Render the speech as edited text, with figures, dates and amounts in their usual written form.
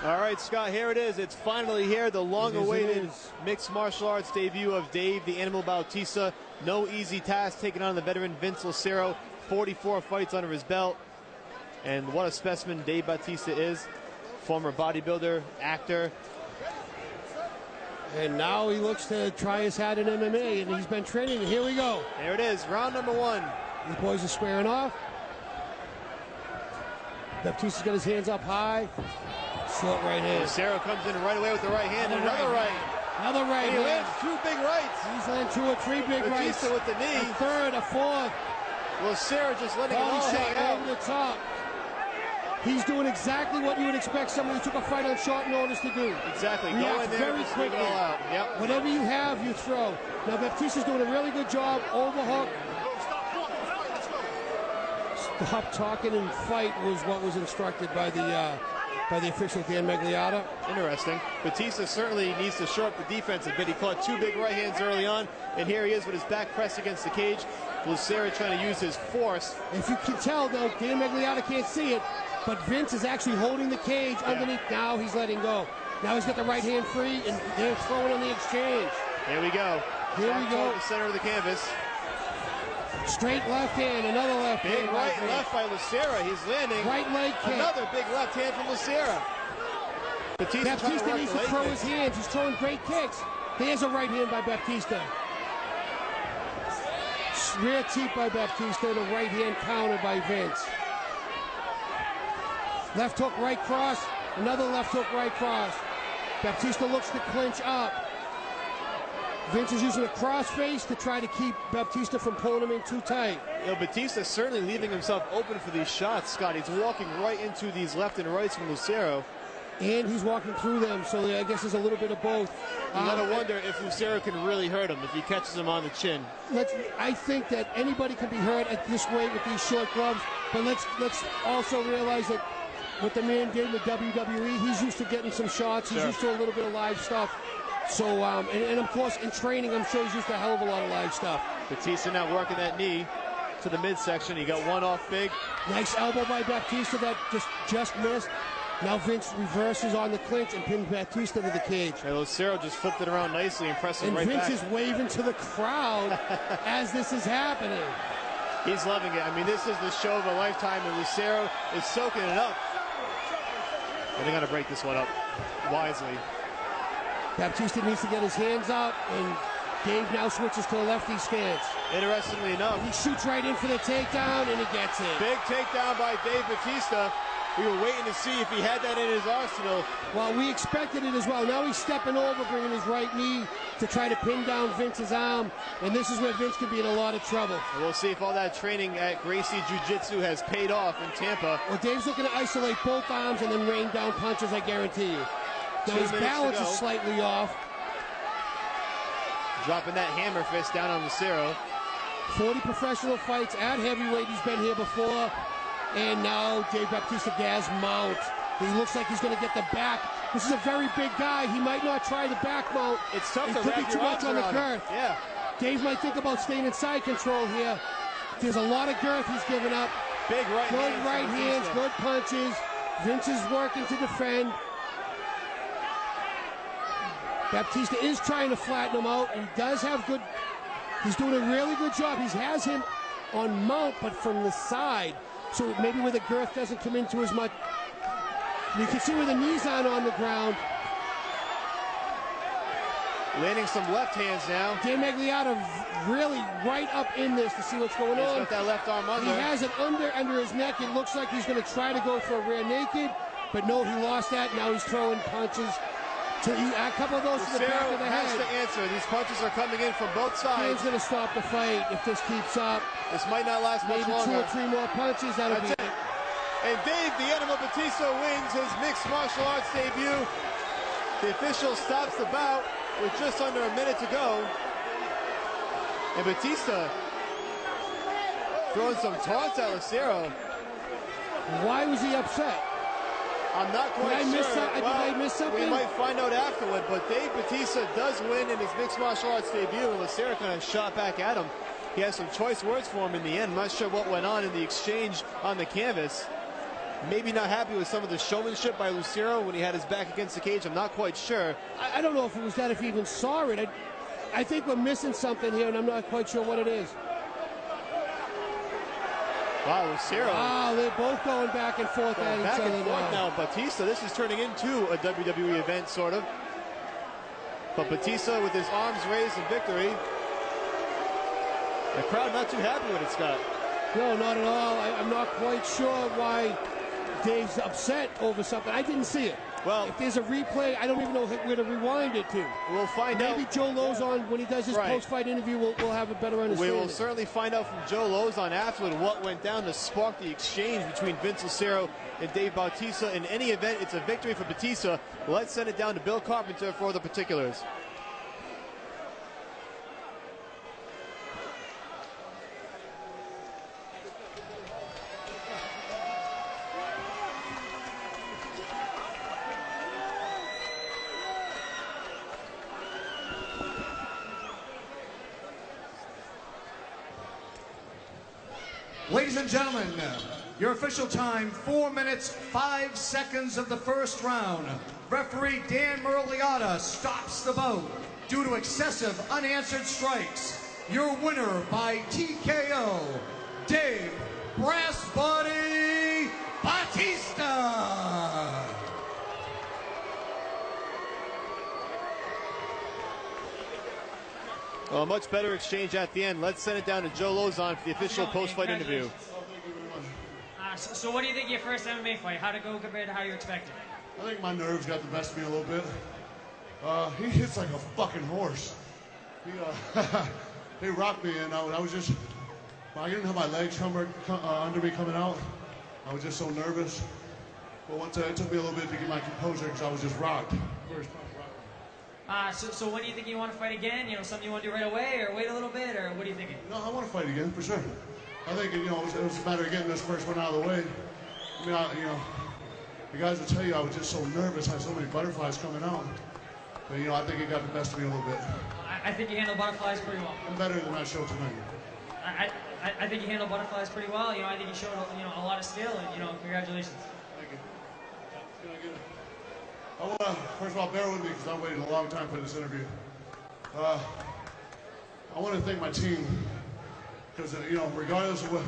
All right, Scott, here it is. It's finally here, the long-awaited mixed martial arts debut of Dave the Animal Bautista. No easy task taking on the veteran Vince Lucero. 44 fights under his belt. And what a specimen Dave Batista is. Former bodybuilder, actor. And now he looks to try his hat in MMA, and he's been training. And here we go. There it is, round number one. These boys are squaring off. Batista's got his hands up high. Short right hand. Lucero comes in right away with the right hand and another right. Another right and he hand. lands two big rights. He's landing 2 or 3 big rights. Batista with the knee. A third, a fourth. Lucero just letting it all hang out. Over the top. He's doing exactly what you would expect somebody who took a fight on short notice to do. Exactly. React Go in there, very quickly. It all out. Yep. Whatever you have, you throw. Now Batista's doing a really good job. Overhook. Stop talking and fight was what was instructed by the official Dan Magliata. Interesting. Batista certainly needs to shore up the defense a bit. He caught 2 big right hands early on, and here he is with his back pressed against the cage. Lucero trying to use his force. If you can tell, though, Dan Magliata can't see it, but Vince is actually holding the cage underneath. Now he's letting go. Now he's got the right hand free, and they're throwing on the exchange. Here we go. Here we go. The center of the canvas. Straight left hand, another left big hand. Big right and left by Lucero. He's landing. Right leg kick. Another big left hand from Lucero. Batista needs to throw his hands. He's throwing great kicks. There's a right hand by Batista. Rear teep by Batista, the right hand counter by Vince. Left hook, right cross. Another left hook, right cross. Batista looks to clinch up. Vince is using a crossface to try to keep Batista from pulling him in too tight. You know, Batista certainly leaving himself open for these shots, Scott. He's walking right into these left and rights from Lucero. And he's walking through them, so I guess there's a little bit of both. You gotta wonder if Lucero can really hurt him, if he catches him on the chin. I think that anybody can be hurt at this weight with these short gloves, but let's also realize that what the man did with WWE, he's used to getting some shots. He's used to a little bit of live stuff. So, and of course, in training, I'm sure he's used to a hell of a lot of live stuff. Batista now working that knee to the midsection. He got one off big. Nice elbow by Batista that just missed. Now Vince reverses on the clinch and pins Batista to the cage. And Lucero just flipped it around nicely and pressing right back. And Vince is waving to the crowd as this is happening. He's loving it. I mean, this is the show of a lifetime, and Lucero is soaking it up. And they got to break this one up wisely. Batista needs to get his hands up, and Dave now switches to a lefty stance. Interestingly enough, he shoots right in for the takedown, and he gets it. Big takedown by Dave Batista. We were waiting to see if he had that in his arsenal. Well, we expected it as well. Now he's stepping over, bringing his right knee to try to pin down Vince's arm, and this is where Vince could be in a lot of trouble. And we'll see if all that training at Gracie Jiu-Jitsu has paid off in Tampa. Well, Dave's looking to isolate both arms and then rain down punches, I guarantee you. Now his balance is slightly off. Dropping that hammer fist down on Lucero. 40 professional fights at heavyweight. He's been here before. And now Dave Batista gas mount. He looks like he's going to get the back. This is a very big guy. He might not try the back mount. It's tough to wrap your arms around. It could be too much on the girth. Yeah. Dave might think about staying in side control here. There's a lot of girth he's giving up. Big right good hands. Good right hands, good punches. Vince is working to defend. Batista is trying to flatten him out. He does have good. He's doing a really good job. He has him on mount, but from the side. So maybe where the girth doesn't come into as much. You can see where the knees aren't on the ground. Landing some left hands now. Dan Magliata really right up in this to see what's going on. He's got that left arm under. He has it under his neck. It looks like he's going to try to go for a rear naked, but no, he lost that. Now he's throwing punches. A couple of those to the back of the head. Has to answer. These punches are coming in from both sides. Dan's going to stop the fight if this keeps up. This might not last much longer. Maybe 2 or 3 more punches. That'll be it. And Dave the Animal Batista wins his mixed martial arts debut. The official stops the bout with just under a minute to go. And Batista throwing some taunts at Lucero. Why was he upset? I'm not quite sure. Did I miss something? We might find out afterward, but Dave Batista does win in his mixed martial arts debut, and Lucero kind of shot back at him. He has some choice words for him in the end. I'm not sure what went on in the exchange on the canvas. maybe not happy with some of the showmanship by Lucero when he had his back against the cage. I'm not quite sure. I don't know if it was that, if he even saw it. I think we're missing something here, and I'm not quite sure what it is. Wow, Lucero. Wow, they're both going back and forth at each other now. Batista, this is turning into a WWE event, sort of. But Batista with his arms raised in victory. The crowd not too happy with it, Scott. No, not at all. I'm not quite sure why Dave's upset over something. I didn't see it. Well, if there's a replay, I don't even know where to rewind it to. We'll find out. Maybe Joe Lozon, when he does his post-fight interview, we'll have a better understanding. We will certainly find out from Joe Lozon afterward what went down to spark the exchange between Vince Lucero and Dave Bautista. In any event, it's a victory for Batista. Let's send it down to Bill Carpenter for the particulars. Ladies and gentlemen, your official time, 4 minutes, 5 seconds of the first round. Referee Dan Merliata stops the bout due to excessive unanswered strikes. Your winner by TKO, Dave Brass Body Batista. Well, a much better exchange at the end. Let's send it down to Joe Lozon for the official post-fight interview. So what do you think of your first MMA fight? How'd it go compared to how you expected? I think my nerves got the best of me a little bit. He hits like a fucking horse. He rocked me, and I was just, I didn't have my legs under me coming out. I was just so nervous. But once it took me a little bit to get my composure because I was just rocked. So when do you think you want to fight again? You know, something you want to do right away, or wait a little bit, or what are you thinking? No, I want to fight again, for sure. I think, you know, it was a matter of getting this first one out of the way. I mean, you know, the guys will tell you I was just so nervous. I had so many butterflies coming out. But, you know, I think it got the best of me a little bit. I think you handled butterflies pretty well. I'm better than I showed tonight. I think you handled butterflies pretty well. You know, I think you showed, you know, a lot of skill, and, you know, congratulations. Thank you. Can I get it? I want to, first of all, bear with me because I'm waiting a long time for this interview. I want to thank my team because, you know, regardless of what